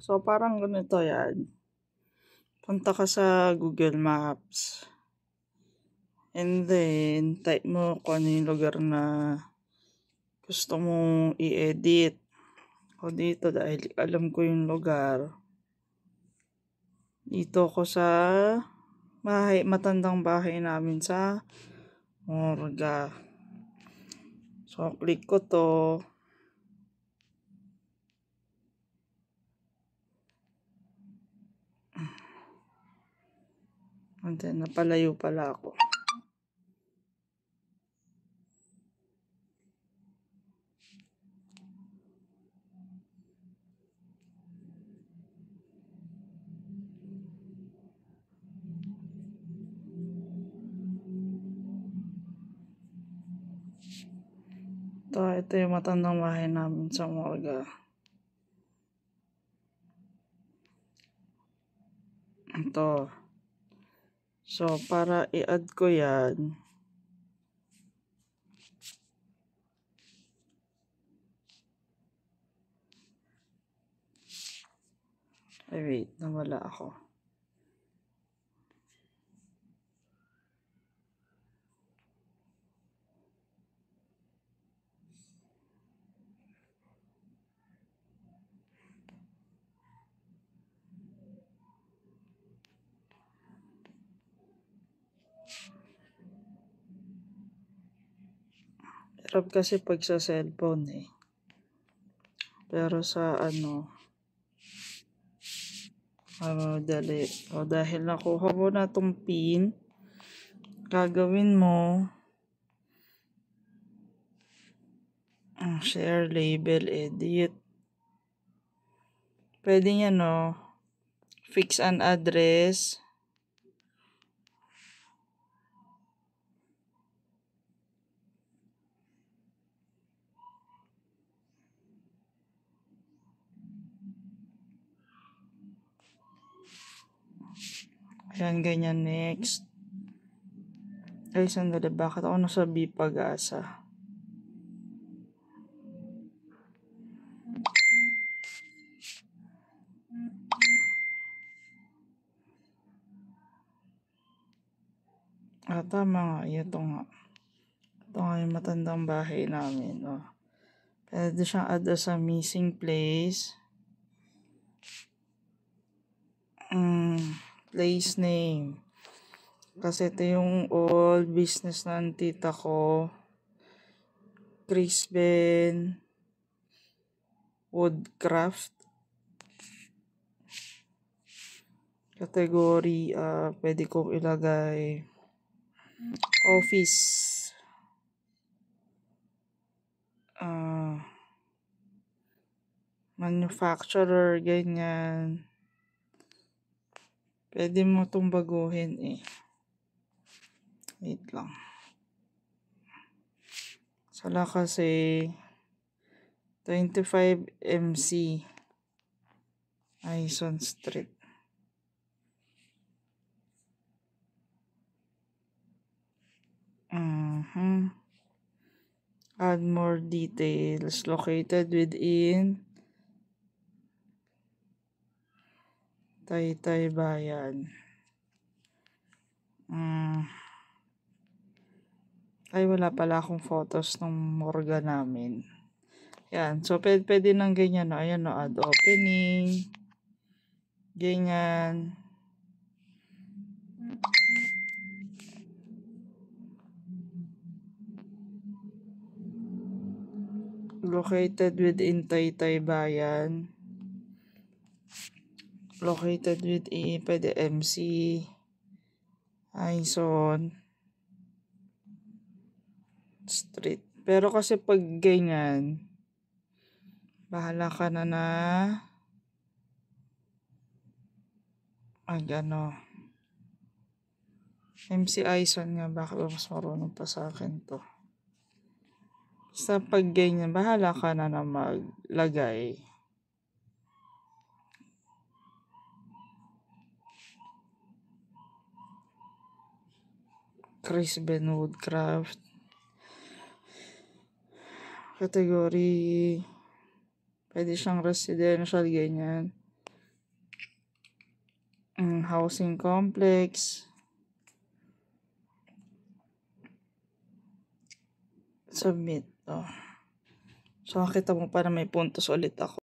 So, parang ganito yan. Punta ka sa Google Maps. And then, type mo kung ano yung lugar na gusto mong i-edit. O dito, dahil alam ko yung lugar. Dito ko sa matandang bahay namin sa Morga. So, click ko to. And then, napalayo pala ako. Ito yung matandang bahay namin sa Morga. Ito. So, para i-add ko yan, ay wait, nawala ako. Hirap kasi pag sa cellphone eh. Pero sa dali. O dahil nakuha mo na tong pin, gagawin mo, share, label, edit. Pwede yan fix an address. Ayan, ganyan, next. Ay, sandali, bakit ako nasa Pag-asa? Tama nga, ito nga. Ito nga yung matandang bahay namin, Pwede siyang add sa missing place. Place name. Kasi ito yung old business ng tita ko. Chris Ben Woodcraft. Category, pwede kong ilagay office. Manufacturer, ganyan. Pwede mo itong baguhin eh. Wait lang. Sala kasi 25 MC Aison Street. Add more details. Located within Taytay Bayan. Ay, wala pala akong photos ng morga namin. Yan. So, pwede nang ganyan, Ayan, add opening. Ganyan. Located within Taytay Bayan. Located within, pwede MC. Aison Street. Pero kasi pag ganyan, bahala ka na MC Aison nga, baka mas marunong pa sa akin to. Sa pag ganyan, bahala ka na maglagay. Chris Ben Woodcraft. Category, pwede siyang residential, ganyan. housing complex. Submit. Oh. So, nakita mo pa na may puntos ulit ako.